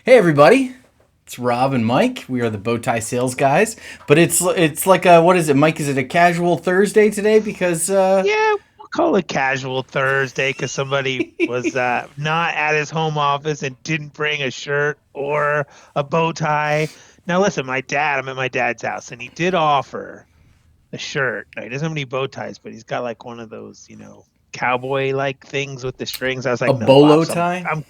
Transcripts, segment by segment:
Hey everybody, it's Rob and Mike. We are the Bowtie Sales Guys, but it's like a what is it, Mike? Is it a casual Thursday today? Because Yeah, we'll call it casual Thursday because somebody was not at his home office and didn't bring a shirt or a bow tie. Now, listen, I'm at my dad's house and he did offer a shirt. Now, he doesn't have any bow ties, but he's got like one of those, cowboy like things with the strings. I was a like, no, bolo Pops, tie.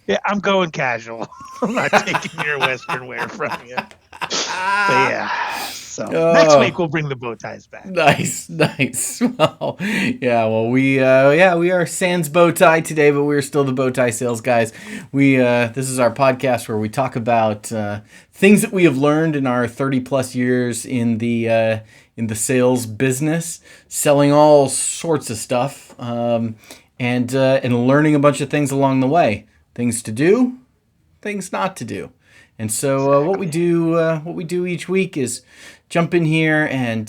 yeah, I'm going casual. I'm not taking your Western wear from you. But yeah, so next week Oh, we'll bring the bow ties back. nice, nice. Well, yeah. Well, we are sans bow tie today, but we're still the Bowtie Sales Guys. We this is our podcast where we talk about things that we have learned in our 30 plus years in the sales business, selling all sorts of stuff, and learning a bunch of things along the way. Things to do, things not to do. And so Exactly. what we do each week is jump in here and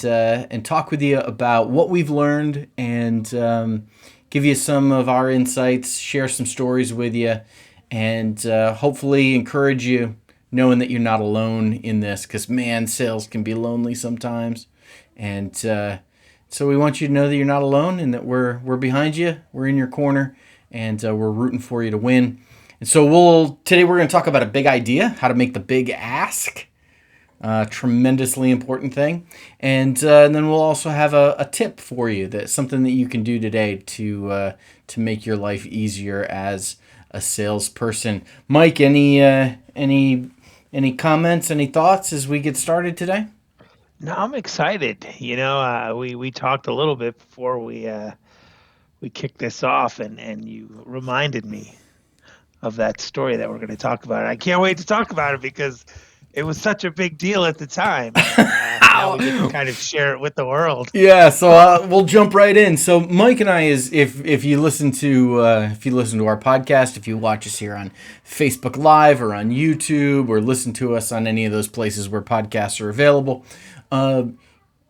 talk with you about what we've learned and give you some of our insights, share some stories with you, and hopefully encourage you, knowing that you're not alone in this. Because man, sales can be lonely sometimes, and so we want you to know that you're not alone and that we're behind you, we're in your corner, and we're rooting for you to win. And so today we're going to talk about a big idea, how to make the big ask, tremendously important thing, and then we'll also have a tip for you, that's something that you can do today to make your life easier as a salesperson. Mike, any comments, any thoughts as we get started today? No, I'm excited. We talked a little bit before we kicked this off, and you reminded me of that story that we're going to talk about. I can't wait to talk about it because it was such a big deal at the time, and now we get to kind of share it with the world. Yeah, so we'll jump right in. So Mike and I is if you listen to our podcast, if you watch us here on Facebook Live or on YouTube or listen to us on any of those places where podcasts are available, uh,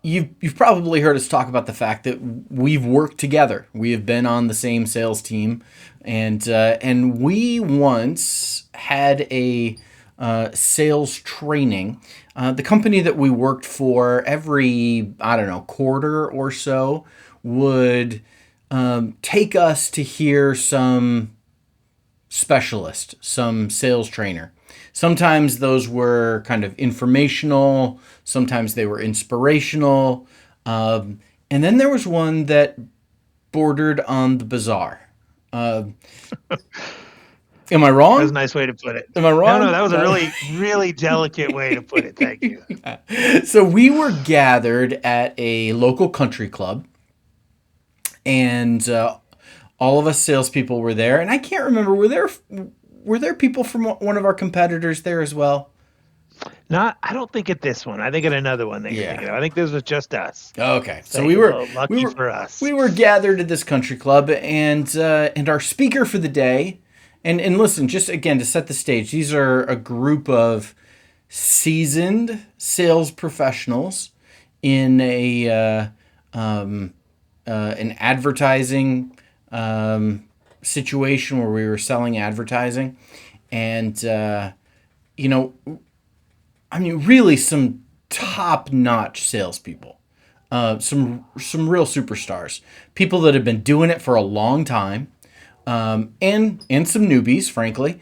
you've probably heard us talk about the fact that we've worked together. We have been on the same sales team, and we once had a sales training. The company that we worked for, every, I don't know, quarter or so would take us to hear some specialist, some sales trainer. Sometimes those were kind of informational, sometimes they were inspirational. And then there was one that bordered on the bizarre. Uh, am I That's a wrong? nice way to put it. Am I No, no, wrong? that was a No. really, really delicate way to put it. Thank you. So we were gathered at a local country club, and all of us salespeople were there. And I can't remember, were there people from one of our competitors there as well? I don't think at this one. I think at another one that you're thinking Yeah. of. I think this was just us. Okay. So So, well, we lucky were for us. we were gathered at this country club, and our speaker for the day, and listen, just again to set the stage, these are a group of seasoned sales professionals in an advertising situation where we were selling advertising, and you know, I mean, really some top-notch salespeople, some real superstars, people that have been doing it for a long time, and some newbies, frankly,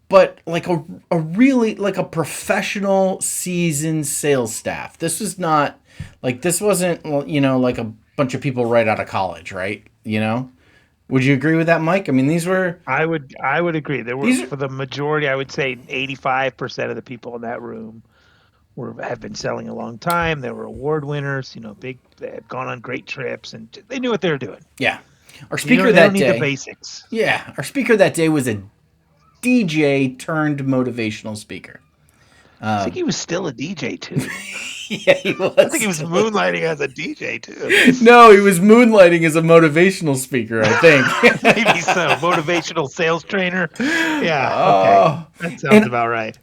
but like a really like a professional seasoned sales staff. This wasn't, well, like a bunch of people right out of college, right? Would you agree with that, Mike? I mean, I would agree. There were these are for the majority, I would say 85% of the people in that room have been selling a long time. They were award winners, they had gone on great trips and they knew what they were doing. Yeah. Our You speaker know, they don't that need the day, basics. yeah, our speaker that day was a DJ turned motivational speaker. I think he was still a DJ too. Yeah, he I think was he was still. moonlighting as a DJ too. No, he was moonlighting as a motivational speaker, I think. Maybe so. Motivational sales trainer. Yeah, okay. Oh, That sounds and about right.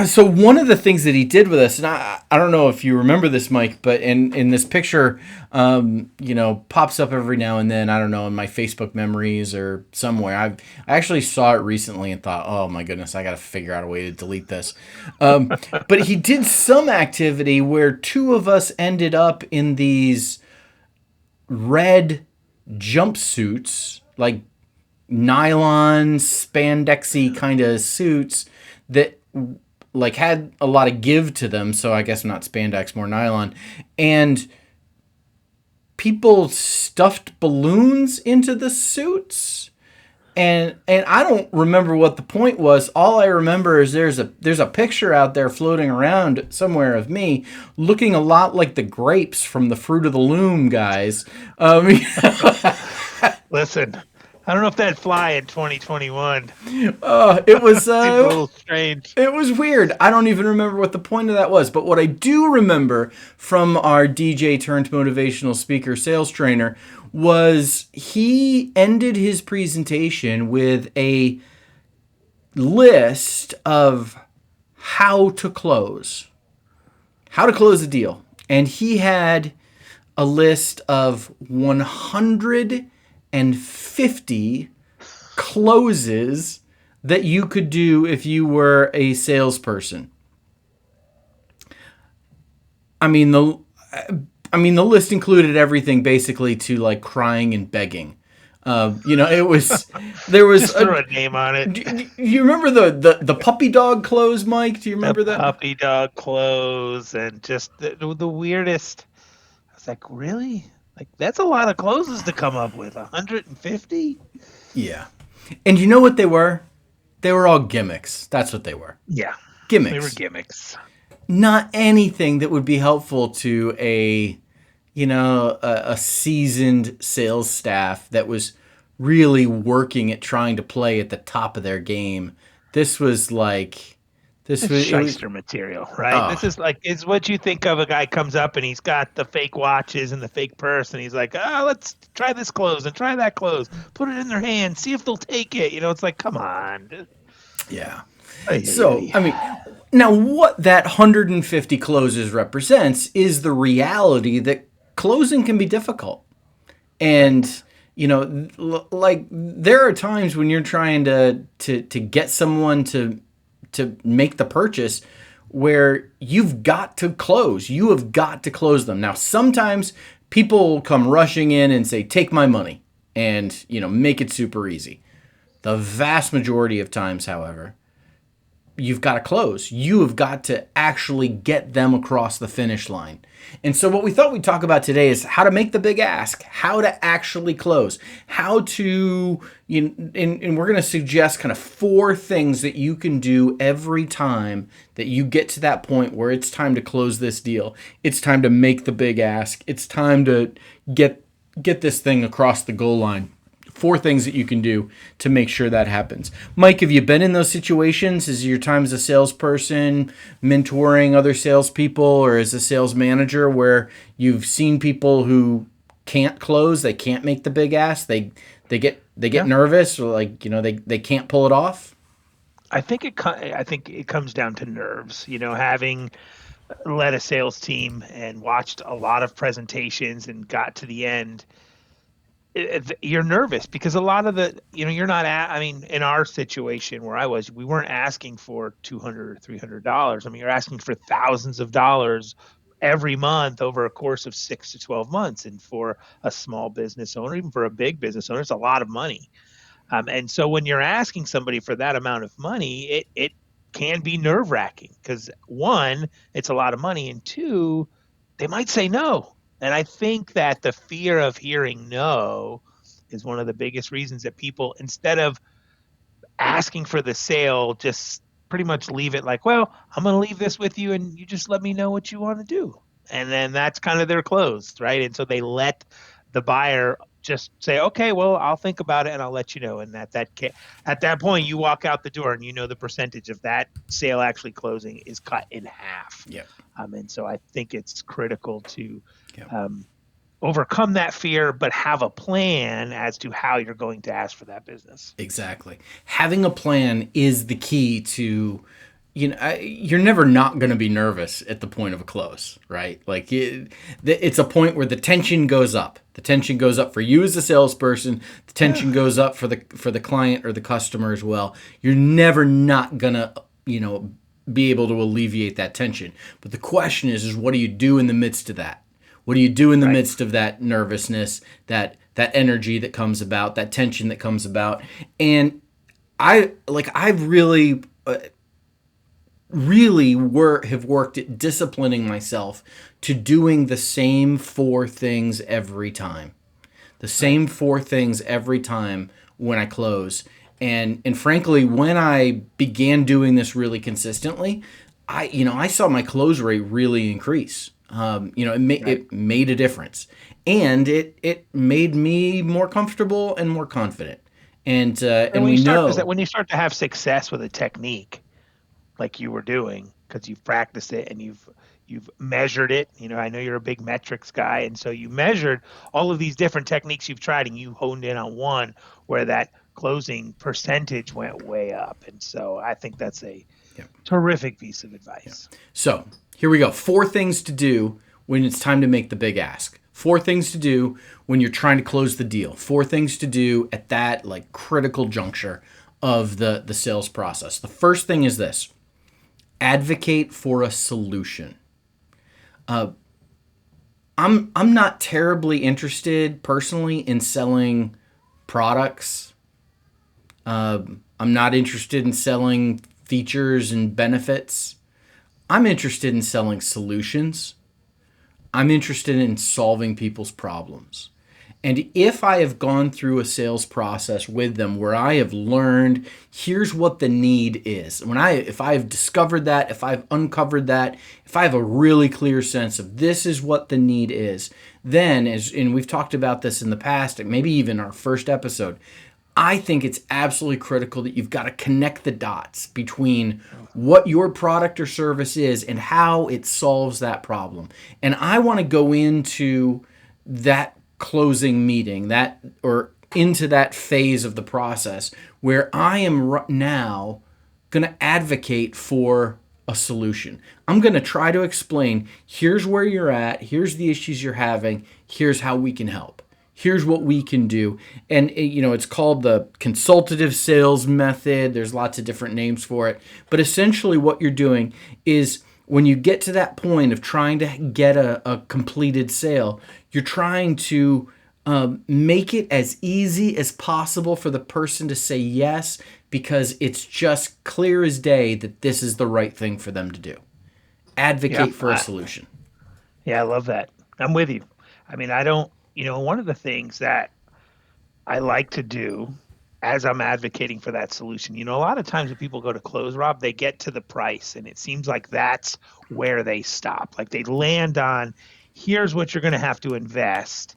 So one of the things that he did with us, and I don't know if you remember this, Mike, but in this picture, pops up every now and then. I don't know, in my Facebook memories or somewhere. I actually saw it recently and thought, oh my goodness, I got to figure out a way to delete this. But he did some activity where two of us ended up in these red jumpsuits, like nylon spandexy kind of suits that like had a lot of give to them. So I guess not spandex, more nylon. And people stuffed balloons into the suits. And I don't remember what the point was. All I remember is there's a picture out there floating around somewhere of me looking a lot like the grapes from the Fruit of the Loom guys. Listen, I don't know if that'd fly in 2021. It was Seems a little strange. it was weird. I don't even remember what the point of that was. But what I do remember from our DJ turned motivational speaker sales trainer was he ended his presentation with a list of how to close a deal. And he had a list of 150 closes that you could do if you were a salesperson. I mean the list included everything basically to like crying and begging. It was there was Just throw a name on it. Do you remember the puppy dog clothes, Mike? Do you remember that? Puppy dog clothes and just the weirdest. I was like, really? Like that's a lot of closes to come up with. 150? Yeah. And you know what they were? They were all gimmicks. That's what they were. Yeah. Gimmicks. They were gimmicks. Not anything that would be helpful to a seasoned sales staff that was really working at trying to play at the top of their game. This was like shyster material, right? Oh. This is like it's what you think of. A guy comes up and he's got the fake watches and the fake purse, and he's like, "Oh, let's try this clothes and try that clothes. Put it in their hand, see if they'll take it." It's like, come on. Yeah. So, I mean, now what that 150 closes represents is the reality that closing can be difficult. And, like there are times when you're trying to get someone to make the purchase where you've got to close. You have got to close them. Now, sometimes people come rushing in and say, "Take my money," and, make it super easy. The vast majority of times, however, you've got to close. You have got to actually get them across the finish line. And so what we thought we'd talk about today is how to make the big ask, how to actually close, how to, and we're going to suggest kind of 4 things that you can do every time that you get to that point where it's time to close this deal. It's time to make the big ask. It's time to get this thing across the goal line. 4 things that you can do to make sure that happens. Mike, have you been in those situations? Is your time as a salesperson, mentoring other salespeople, or as a sales manager where you've seen people who can't close, they can't make the big ask, they get nervous, or like they can't pull it off? I think it comes down to nerves. Having led a sales team and watched a lot of presentations and got to the end. You're nervous because a lot of you're not in our situation where I was, we weren't asking for $200 or $300. I mean, you're asking for thousands of dollars every month over a course of 6 to 12 months. And for a small business owner, even for a big business owner, it's a lot of money. And so when you're asking somebody for that amount of money, it can be nerve wracking because 1, it's a lot of money. And 2, they might say no. And I think that the fear of hearing no is one of the biggest reasons that people, instead of asking for the sale, just pretty much leave it like, well, I'm going to leave this with you and you just let me know what you want to do. And then that's kind of their close, right? And so they let the buyer just say, okay, well, I'll think about it and I'll let you know. And at that point, you walk out the door and the percentage of that sale actually closing is cut in half. Yeah. And so I think it's critical to overcome that fear, but have a plan as to how you're going to ask for that business. Exactly. Having a plan is the key to you're never not going to be nervous at the point of a close, right? Like it's a point where the tension goes up. The tension goes up for you as a salesperson. The tension goes up for the client or the customer as well. You're never not going to, be able to alleviate that tension. But the question is what do you do in the midst of that? What do you do in the midst of that nervousness, that energy that comes about, that tension that comes about? And I've really have worked at disciplining myself to doing the same four things every time. The same four things every time when I close. And frankly, when I began doing this really consistently, I saw my close rate really increase. It made a difference. And it made me more comfortable and more confident. And when you start to have success with a technique, like you were doing, because you've practiced it and you've measured it. I know you're a big metrics guy, and so you measured all of these different techniques you've tried, and you honed in on one where that closing percentage went way up. And so I think that's a terrific piece of advice. Yeah. So here we go. 4 things to do when it's time to make the big ask. 4 things to do when you're trying to close the deal. 4 things to do at that critical juncture of the sales process. The first thing is this: advocate for a solution. I'm not terribly interested personally in selling products. I'm not interested in selling features and benefits. I'm interested in selling solutions. I'm interested in solving people's problems. And if I have gone through a sales process with them where I have learned here's what the need is, if I have discovered that, if I've uncovered that, if I have a really clear sense of this is what the need is, then, and we've talked about this in the past, maybe even our first episode, I think it's absolutely critical that you've got to connect the dots between what your product or service is and how it solves that problem. And I want to go into that closing meeting, into that phase of the process where I am now going to advocate for a solution. I'm going to try to explain, here's where you're at, here's the issues you're having, here's how we can help. Here's what we can do. And it's called the consultative sales method. There's lots of different names for it. But essentially what you're doing is when you get to that point of trying to get a completed sale, you're trying to make it as easy as possible for the person to say yes, because it's just clear as day that this is the right thing for them to do. Advocate for a solution. Yeah, I love that. I'm with you. I mean, one of the things that I like to do as I'm advocating for that solution, a lot of times when people go to close, Rob, they get to the price and it seems like that's where they stop. Like they land on, here's what you're going to have to invest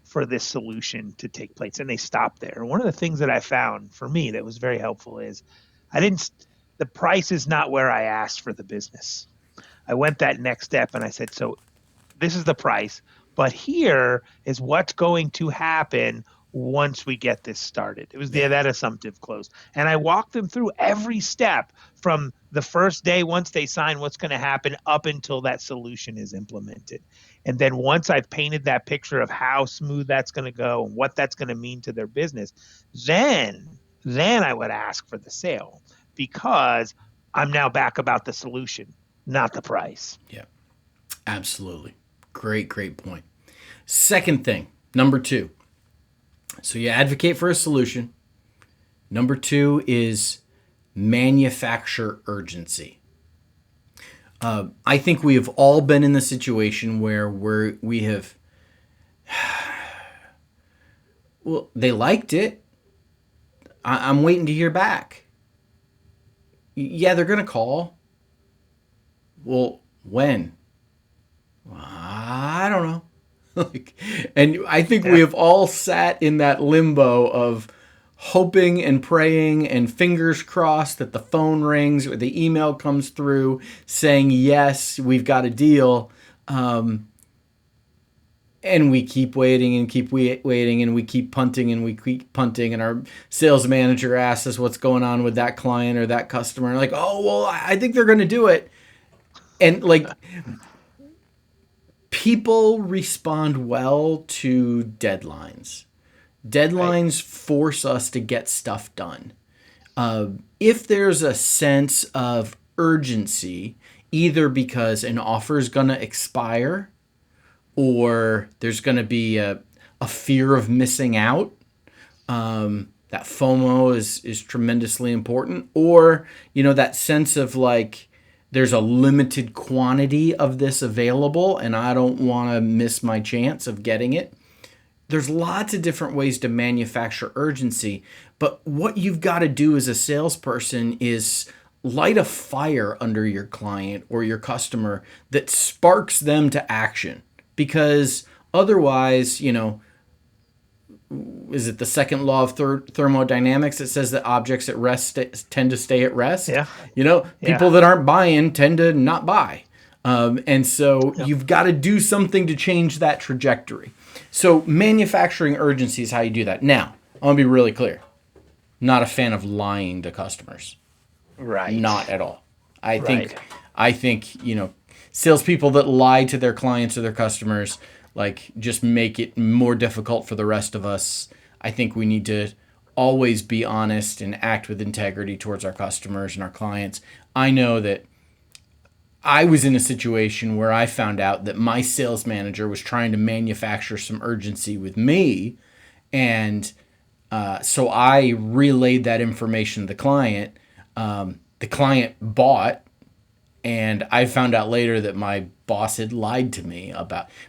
for this solution to take place. And they stop there. And one of the things that I found for me that was very helpful is the price is not where I asked for the business. I went that next step and I said, so this is the price, but here is what's going to happen once we get this started. It was that assumptive close. And I walked them through every step from the first day, once they sign, what's going to happen up until that solution is implemented. And then once I've painted that picture of how smooth that's going to go and what that's going to mean to their business, then I would ask for the sale, because I'm now back about the solution, not the price. Yeah, absolutely. Great point. Second thing, number 2. So you advocate for a solution. Number 2 is manufacture urgency. I think we have all been in the situation where we have, well, they liked it. I'm waiting to hear back. Yeah, they're going to call. Well, when? I don't know. And I think we have all sat in that limbo of hoping and praying and fingers crossed that the phone rings or the email comes through saying, yes, we've got a deal. And we keep waiting and keep waiting, and we keep punting and we keep punting, and our sales manager asks us what's going on with that client or that customer. Like, oh, well, I think they're going to do it. And like, people respond well to deadlines. Deadlines force us to get stuff done. If there's a sense of urgency, either because an offer is going to expire or there's going to be a fear of missing out, that FOMO is tremendously important, or, that sense of like, there's a limited quantity of this available and I don't want to miss my chance of getting it. There's lots of different ways to manufacture urgency, but what you've got to do as a salesperson is light a fire under your client or your customer that sparks them to action. Because otherwise, is it the second law of thermodynamics that says that objects at rest tend to stay at rest? Yeah. People that aren't buying tend to not buy. And so you've got to do something to change that trajectory. So manufacturing urgency is how you do that. Now, I want to be really clear. Not a fan of lying to customers. Right. Not at all. I think, salespeople that lie to their clients or their customers, like, just make it more difficult for the rest of us. I think we need to always be honest and act with integrity towards our customers and our clients. I know that I was in a situation where I found out that my sales manager was trying to manufacture some urgency with me. And so I relayed that information to the client. The client bought, and I found out later that my boss had lied to me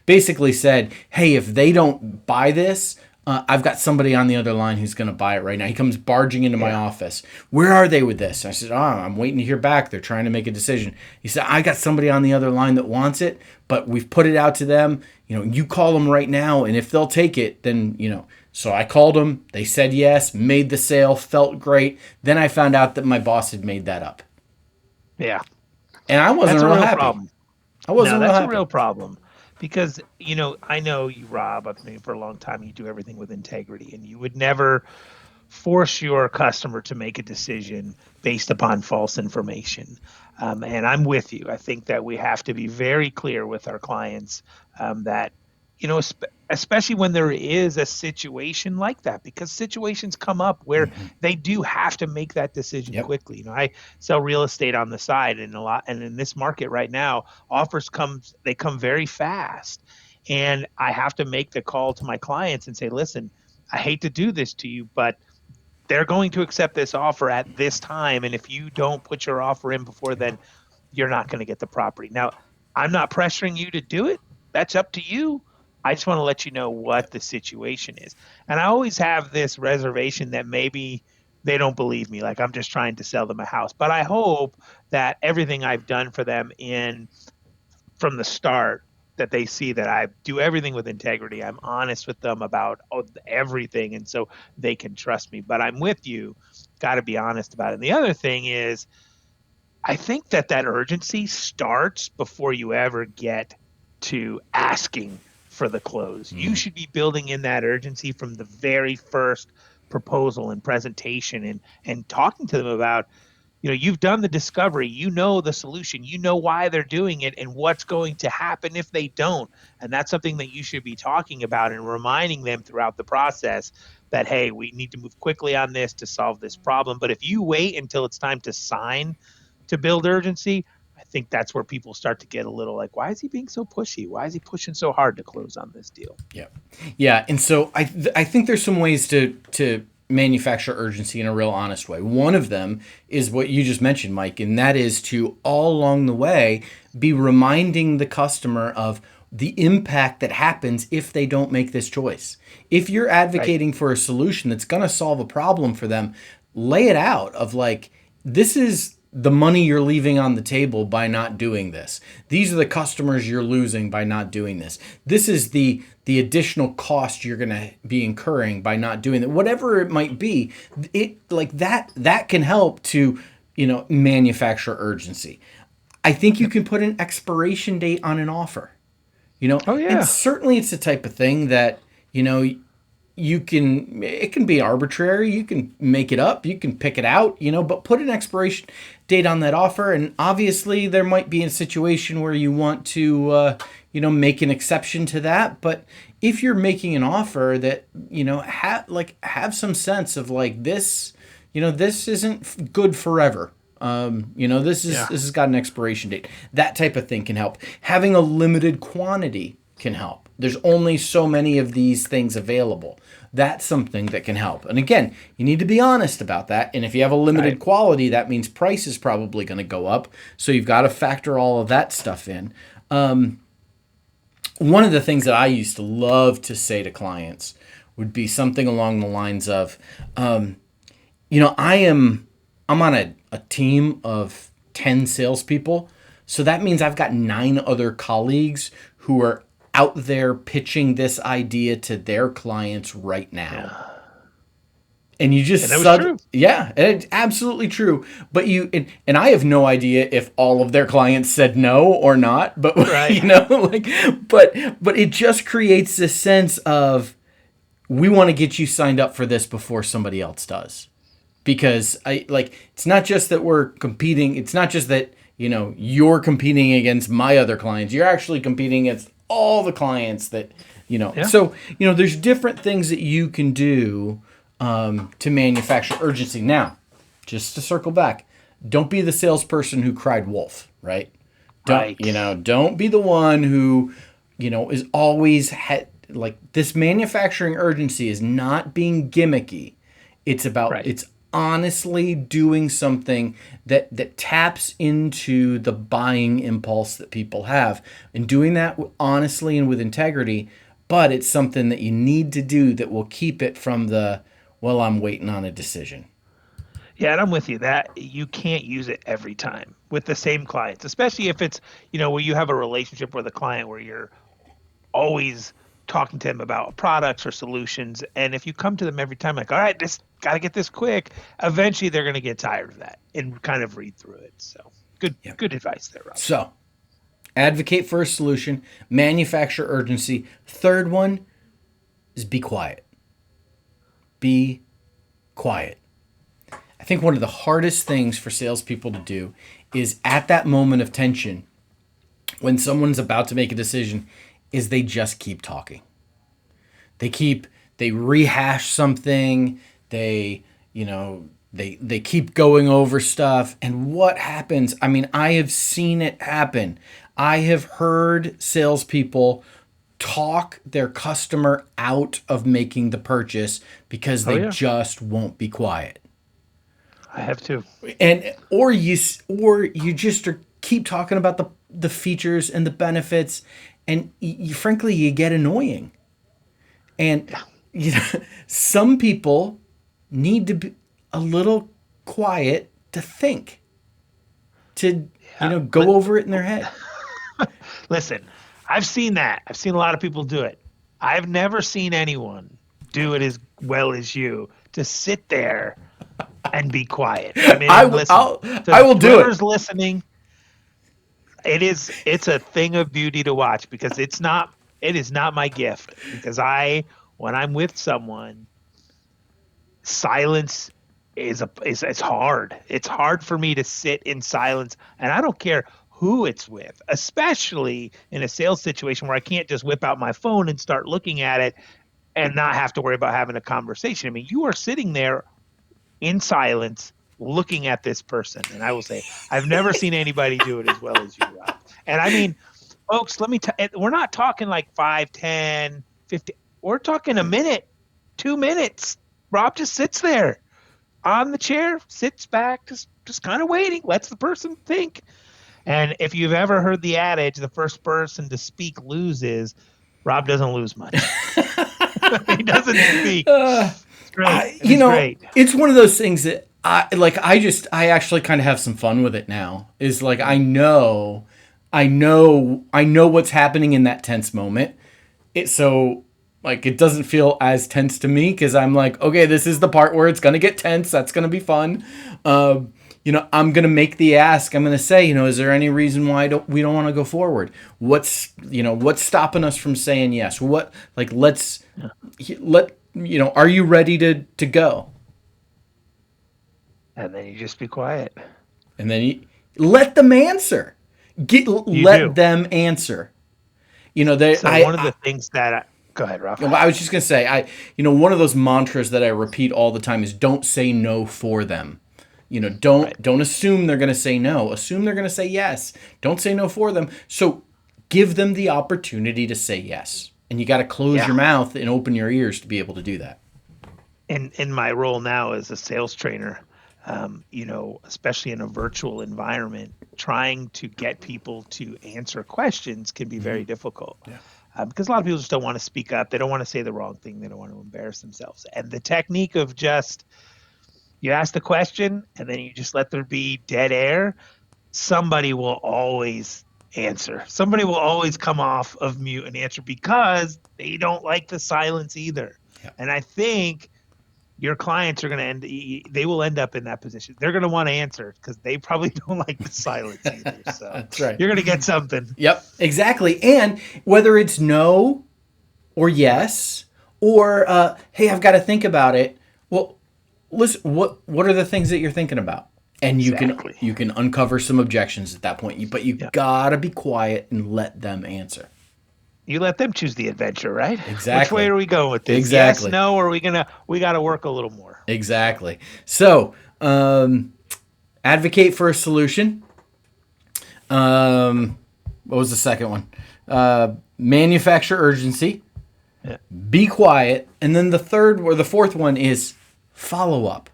basically said, hey, if they don't buy this, I've got somebody on the other line who's going to buy it right now. He comes barging into my office. Where are they with this? I said, I'm waiting to hear back. They're trying to make a decision. He said, I got somebody on the other line that wants it, but we've put it out to them. You call them right now, and if they'll take it, then, So I called them. They said yes, made the sale, felt great. Then I found out that my boss had made that up. Yeah. And I wasn't real happy. Problem. I wasn't no, that's real happy. A real problem. Because, I know you, Rob, I've known you for a long time. You do everything with integrity, and you would never force your customer to make a decision based upon false information. And I'm with you. I think that we have to be very clear with our clients that, especially when there is a situation like that, because situations come up where they do have to make that decision quickly. I sell real estate on the side, and in this market right now, offers come very fast, and I have to make the call to my clients and say, listen, I hate to do this to you, but they're going to accept this offer at this time, and if you don't put your offer in before then, you're not going to get the property. Now, I'm not pressuring you to do it. That's up to you. I just want to let you know what the situation is. And I always have this reservation that maybe they don't believe me, like I'm just trying to sell them a house. But I hope that everything I've done for them from the start, that they see that I do everything with integrity. I'm honest with them about everything, and so they can trust me. But I'm with you. Got to be honest about it. And the other thing is, I think that urgency starts before you ever get to asking for the close. You should be building in that urgency from the very first proposal and presentation, and talking to them about, you've done the discovery, the solution, why they're doing it and what's going to happen if they don't. And that's something that you should be talking about and reminding them throughout the process that, hey, we need to move quickly on this to solve this problem. But if you wait until it's time to sign to build urgency, I think that's where people start to get a little like, why is he being so pushy? Why is he pushing so hard to close on this deal? Yeah. And so I think there's some ways to manufacture urgency in a real honest way. One of them is what you just mentioned, Mike, and that is to all along the way be reminding the customer of the impact that happens if they don't make this choice. If you're advocating for a solution that's going to solve a problem for them, lay it out of like, this is the money you're leaving on the table by not doing this. These are the customers you're losing by not doing this. This is the additional cost you're going to be incurring by not doing that. Whatever it might be, it like that can help to, manufacture urgency. I think you can put an expiration date on an offer. Oh And yeah. certainly it's the type of thing that, you know, it can be arbitrary. You can make it up. You can pick it out, but put an expiration date on that offer. And obviously there might be a situation where you want to, make an exception to that. But if you're making an offer that, have some sense of like this, this isn't good forever. Yeah. This has got an expiration date. That type of thing can help. Having a limited quantity can help. There's only so many of these things available. That's something that can help. And again, you need to be honest about that. And if you have a limited Right. quality, that means price is probably going to go up. So you've got to factor all of that stuff in. One of the things that I used to love to say to clients would be something along the lines of, I'm on a team of 10 salespeople. So that means I've got 9 other colleagues who are out there pitching this idea to their clients right now. Yeah. And you just And that was true. Yeah, it's absolutely true. But and I have no idea if all of their clients said no or not, but Right. but it just creates this sense of, we want to get you signed up for this before somebody else does. Because it's not just that we're competing, it's not just that, you're competing against my other clients. You're actually competing against all the clients that, Yeah. So, there's different things that you can do to manufacture urgency. Now, just to circle back, don't be the salesperson who cried wolf, right? Right. Don't be the one who, is always this. Manufacturing urgency is not being gimmicky. It's about, Right. it's honestly doing something that taps into the buying impulse that people have, and doing that honestly and with integrity. But it's something that you need to do that will keep it from I'm waiting on a decision. Yeah, and I'm with you that you can't use it every time with the same clients, especially if it's, where you have a relationship with a client where you're always talking to them about products or solutions. And if you come to them every time, like, all right, this got to get this quick, eventually they're going to get tired of that and kind of read through it. So good advice there, Rob. So, advocate for a solution, manufacture urgency. Third one is be quiet. Be quiet. I think one of the hardest things for salespeople to do is at that moment of tension, when someone's about to make a decision, is they just keep talking. They rehash something. They keep going over stuff. And what happens? I mean, I have seen it happen. I have heard salespeople talk their customer out of making the purchase because they just won't be quiet. I have too. And or you just keep talking about the features and the benefits, and frankly you get annoying. And some people need to be a little quiet to think, to go over it in their head. Listen, I've seen that. I've seen a lot of people do it. I've never seen anyone do it as well as you, to sit there and be quiet. I mean, I will do it. Whoever's listening, it's a thing of beauty to watch, because it is not my gift, because when I'm with someone, silence is it's hard. It's hard for me to sit in silence, and I don't care who it's with, especially in a sales situation where I can't just whip out my phone and start looking at it and not have to worry about having a conversation. I mean, you are sitting there in silence looking at this person. And I will say, I've never seen anybody do it as well as you, Rob. And I mean, folks, we're not talking like 5, 10, 50. We're talking a minute, 2 minutes. Rob just sits there on the chair, sits back, just kind of waiting, lets the person think. And if you've ever heard the adage, the first person to speak loses, Rob doesn't lose much. He doesn't speak. It's great. Great. It's one of those things that I actually kind of have some fun with it now. Is like, I know what's happening in that tense moment. It doesn't feel as tense to me, because I'm like, okay, this is the part where it's gonna get tense. That's gonna be fun. I'm going to make the ask. I'm going to say, is there any reason why we don't want to go forward? What's stopping us from saying yes? Are you ready to go? And then you just be quiet. And then you let them answer. Let them answer. One of the things that go ahead, Ralph. I was just going to say, one of those mantras that I repeat all the time is don't say no for them. Don't assume they're going to say no. Assume they're going to say yes. Don't say no for them. So give them the opportunity to say yes. And you got to close your mouth and open your ears to be able to do that. In my role now as a sales trainer, especially in a virtual environment, trying to get people to answer questions can be very difficult. Yeah. Because a lot of people just don't want to speak up. They don't want to say the wrong thing. They don't want to embarrass themselves. And the technique of just, you ask the question and then you just let there be dead air, somebody will always answer. Somebody will always come off of mute and answer because they don't like the silence either. Yeah. And I think your clients are going to they will end up in that position. They're going to want to answer because they probably don't like the silence either. So that's right. You're going to get something. Yep, exactly. And whether it's no or yes or, hey, I've got to think about it. Well, listen, what are the things that you're thinking about? And you can uncover some objections at that point. But you got to be quiet and let them answer. You let them choose the adventure, right? Exactly. Which way are we going with this? Exactly. Yes, no, or we got to work a little more. Exactly. So, advocate for a solution. What was the second one? Manufacture urgency. Yeah. Be quiet. And then the third or the fourth one is follow up.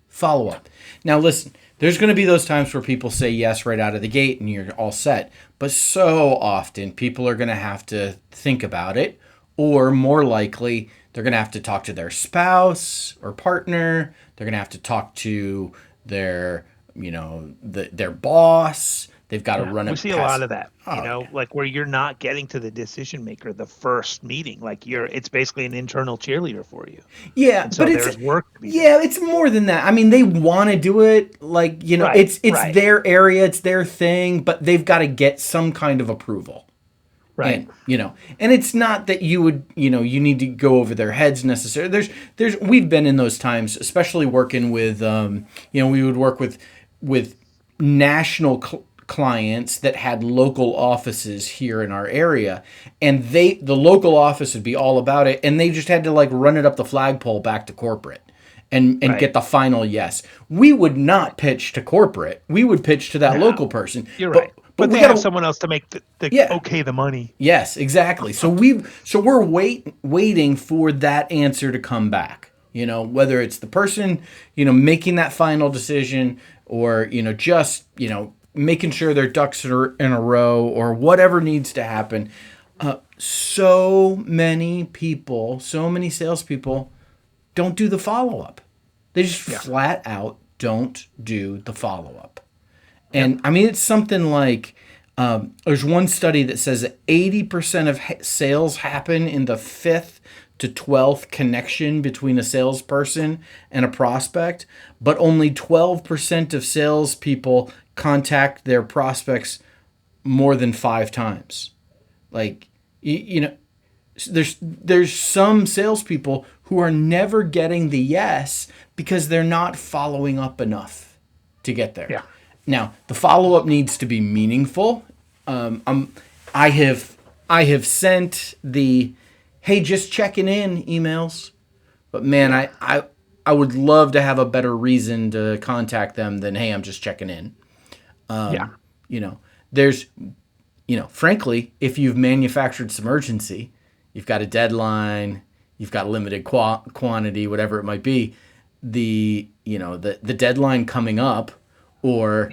Follow up. Now, listen. There's going to be those times where people say yes right out of the gate and you're all set. But so often people are going to have to think about it, or more likely they're going to have to talk to their spouse or partner. They're going to have to talk to their, their boss. They've got to run it. We see a lot of that, like where you're not getting to the decision maker the first meeting. Like it's basically an internal cheerleader for you. Yeah, and so but there's work to be done. Yeah, it's more than that. I mean, they want to do it, like it's their area, it's their thing, but they've got to get some kind of approval. Right. And it's not that you would, you need to go over their heads necessarily. We've been in those times, especially working with, we would work with national clients that had local offices here in our area, and the local office would be all about it, and they just had to run it up the flagpole back to corporate and get the final yes. We would not pitch to corporate. We would pitch to that local person. You're right. But they have someone else to make the money. Yes, exactly. So we're waiting for that answer to come back. Whether it's the person, making that final decision, or just making sure their ducks are in a row, or whatever needs to happen. So many salespeople don't do the follow-up. They just flat out don't do the follow-up. And I mean, it's something like, there's one study that says that 80% of sales happen in the 5th to 12th connection between a salesperson and a prospect, but only 12% of salespeople contact their prospects more than 5 times. There's some salespeople who are never getting the yes because they're not following up enough to get there. Yeah. Now, the follow-up needs to be meaningful. I have sent the, hey, just checking in emails, but man, I would love to have a better reason to contact them than, hey, I'm just checking in. There's, frankly, if you've manufactured some urgency, you've got a deadline, you've got limited quantity, whatever it might be, the deadline coming up, or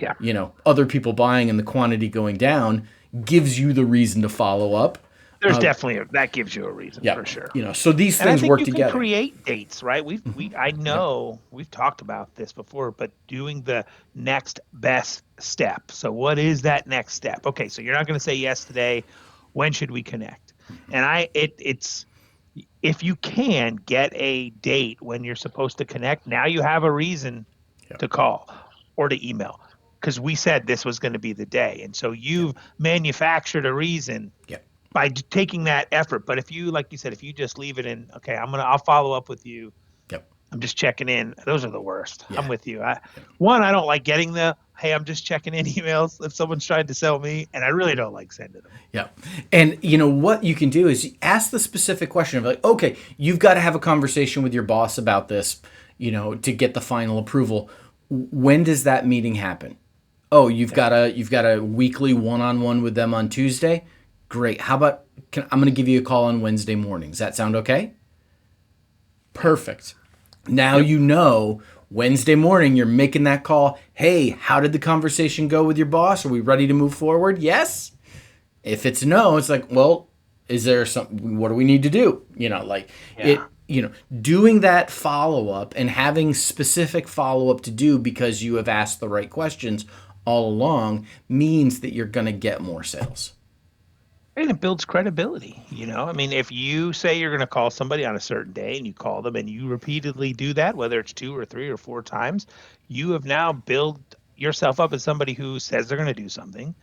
other people buying and the quantity going down gives you the reason to follow up. There's definitely that gives you a reason for sure. So these things work together. Can create dates, right? I know we've talked about this before, but doing the next best step. So what is that next step? Okay, so you're not going to say yes today. When should we connect? And it's if you can get a date when you're supposed to connect, now you have a reason to call. or to email, because we said this was going to be the day. And so you've manufactured a reason Yep. by taking that effort. But if you, like you said, if you just leave it in, okay, I'll follow up with you. Yep. I'm just checking in. Those are the worst. Yeah. I'm with you. I don't like getting the, hey, I'm just checking in emails if someone's trying to sell me, and I really don't like sending them. Yeah. And what you can do is ask the specific question of like, okay, you've got to have a conversation with your boss about this, to get the final approval. When does that meeting happen? Oh, you've got a weekly one-on-one with them on Tuesday? Great. How about I'm going to give you a call on Wednesday morning. Does that sound okay? Perfect. Now Wednesday morning you're making that call. Hey, how did the conversation go with your boss? Are we ready to move forward? Yes. If it's no, it's like, well, is there something? What do we need to do? Doing that follow up and having specific follow up to do because you have asked the right questions all along means that you're going to get more sales. And it builds credibility. I mean, if you say you're going to call somebody on a certain day and you call them and you repeatedly do that, whether it's 2 or 3 or 4 times, you have now built yourself up as somebody who says they're going to do something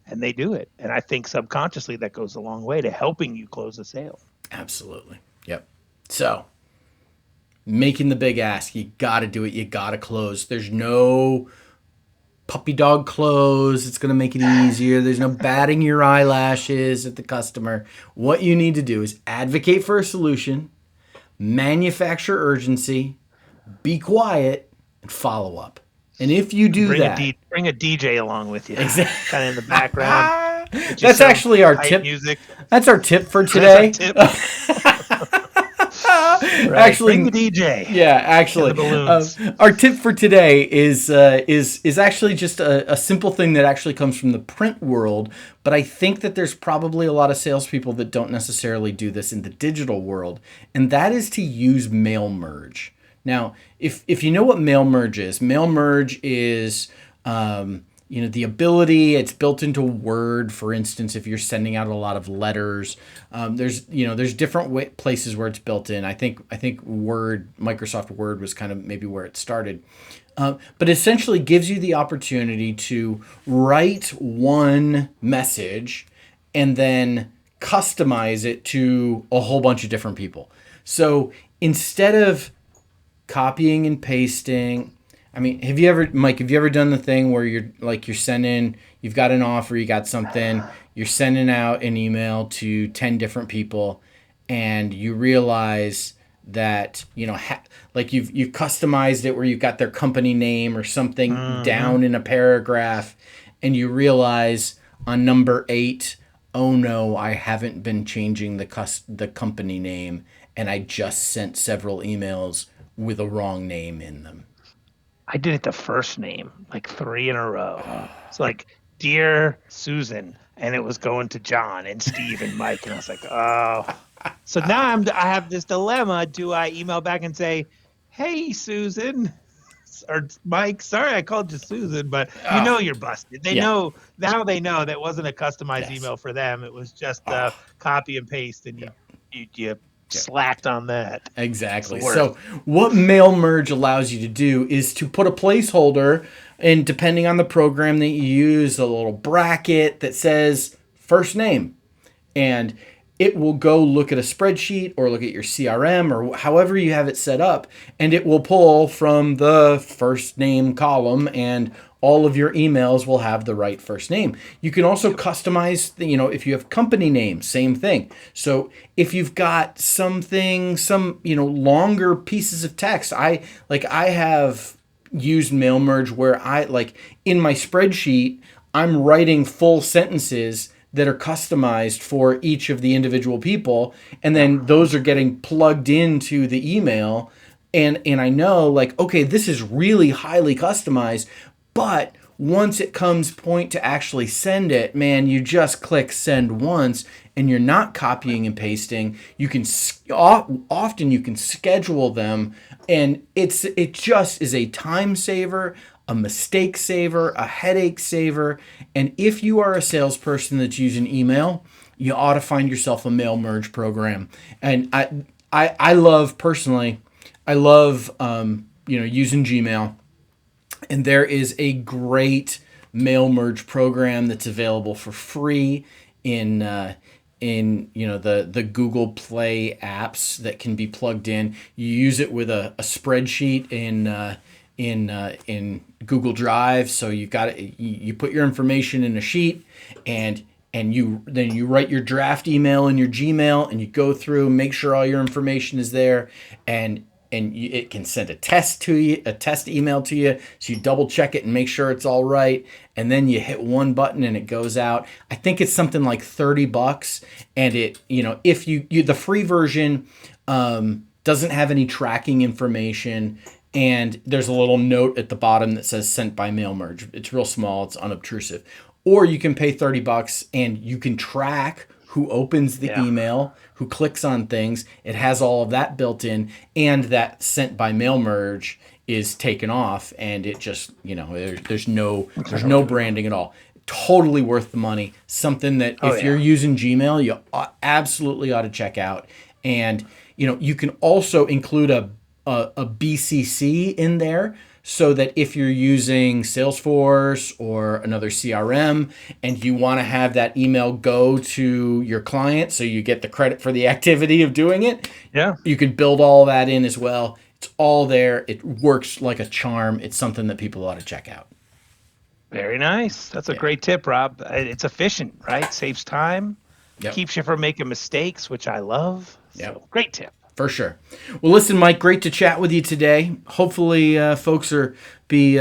and they do it. And I think subconsciously that goes a long way to helping you close a sale. Absolutely. Yep. So making the big ask, you got to do it. You got to close. There's no puppy dog close. It's going to make it easier. There's no batting your eyelashes at the customer. What you need to do is advocate for a solution, manufacture urgency, be quiet, and follow up. And if you do bring a DJ along with you, exactly. Kind of in the background. That's actually our tip. Music. That's our tip for today. Right. Actually, bring the DJ. Yeah, actually, our tip for today is actually just a simple thing that actually comes from the print world. But I think that there's probably a lot of salespeople that don't necessarily do this in the digital world, and that is to use mail merge. Now, if you know what mail merge is the ability, it's built into Word, for instance, if you're sending out a lot of letters. There's different places where it's built in. I think Microsoft Word was kind of maybe where it started. But essentially gives you the opportunity to write one message and then customize it to a whole bunch of different people. So instead of copying and pasting, I mean, Mike, have you ever done the thing where you're sending, you've got an offer, you got something, you're sending out an email to 10 different people and you realize that, you've customized it where you've got their company name or something down in a paragraph and you realize on number 8, oh no, I haven't been changing the company name and I just sent several emails with a wrong name in them. I did it the first name, like 3 in a row. It's like, Dear Susan, and it was going to John and Steve and Mike, and I was like, oh. So now I have this dilemma. Do I email back and say, hey, Susan, or Mike, sorry I called you Susan, but you're busted. They know that wasn't a customized email for them. It was just copy and paste, and you slacked on that. Exactly. So what mail merge allows you to do is to put a placeholder, and depending on the program that you use, a little bracket that says first name, and it will go look at a spreadsheet or look at your CRM or however you have it set up, and it will pull from the first name column, and all of your emails will have the right first name. You can also customize, if you have company names, same thing. So if you've got some longer pieces of text, I have used mail merge where in my spreadsheet, I'm writing full sentences that are customized for each of the individual people. And then those are getting plugged into the email. And I know okay, this is really highly customized, but once it comes point to actually send it, man, you just click send once and you're not copying and pasting. You can often you can schedule them, and it just is a time saver, a mistake saver, a headache saver. And if you are a salesperson that's using email, you ought to find yourself a mail merge program. And I love using Gmail. And there is a great mail merge program that's available for free in the Google Play apps that can be plugged in. You use it with a spreadsheet in Google Drive. So you put your information in a sheet, and you write your draft email in your Gmail, and you go through and make sure all your information is there, and it can send a test email to you, so you double check it and make sure it's all right, and then you hit one button and it goes out. I think it's something like $30, and if the free version doesn't have any tracking information, and there's a little note at the bottom that says sent by mail merge. It's real small, it's unobtrusive. Or you can pay $30 and you can track who opens the email, who clicks on things. It has all of that built in, and that sent by mail merge is taken off, and it just, there's no branding at all. Totally worth the money. Something that if you're using Gmail, you absolutely ought to check out. And you can also include a BCC in there, so that if you're using Salesforce or another CRM and you want to have that email go to your client so you get the credit for the activity of doing it, you could build all that in as well. It's all there. It works like a charm. It's something that people ought to check out. Very nice. That's a great tip, Rob. It's efficient, right? Saves time, keeps you from making mistakes, which I love. So, great tip. For sure. Well, listen, Mike, great to chat with you today. Hopefully folks be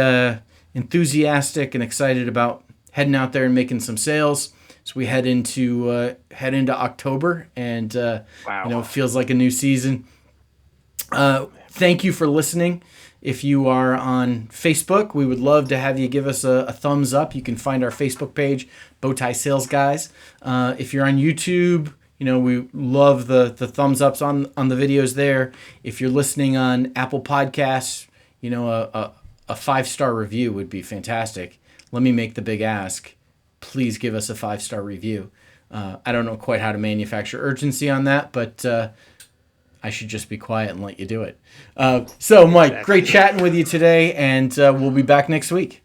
enthusiastic and excited about heading out there and making some sales as we head into October, and it feels like a new season. Thank you for listening. If you are on Facebook, we would love to have you give us a thumbs up. You can find our Facebook page, Bowtie Sales Guys. If you're on YouTube, we love the thumbs ups on the videos there. If you're listening on Apple Podcasts, a 5-star review would be fantastic. Let me make the big ask. Please give us a 5-star review. I don't know quite how to manufacture urgency on that, but I should just be quiet and let you do it. So, Mike, great chatting with you today, and we'll be back next week.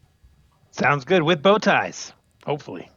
Sounds good, with bow ties, hopefully.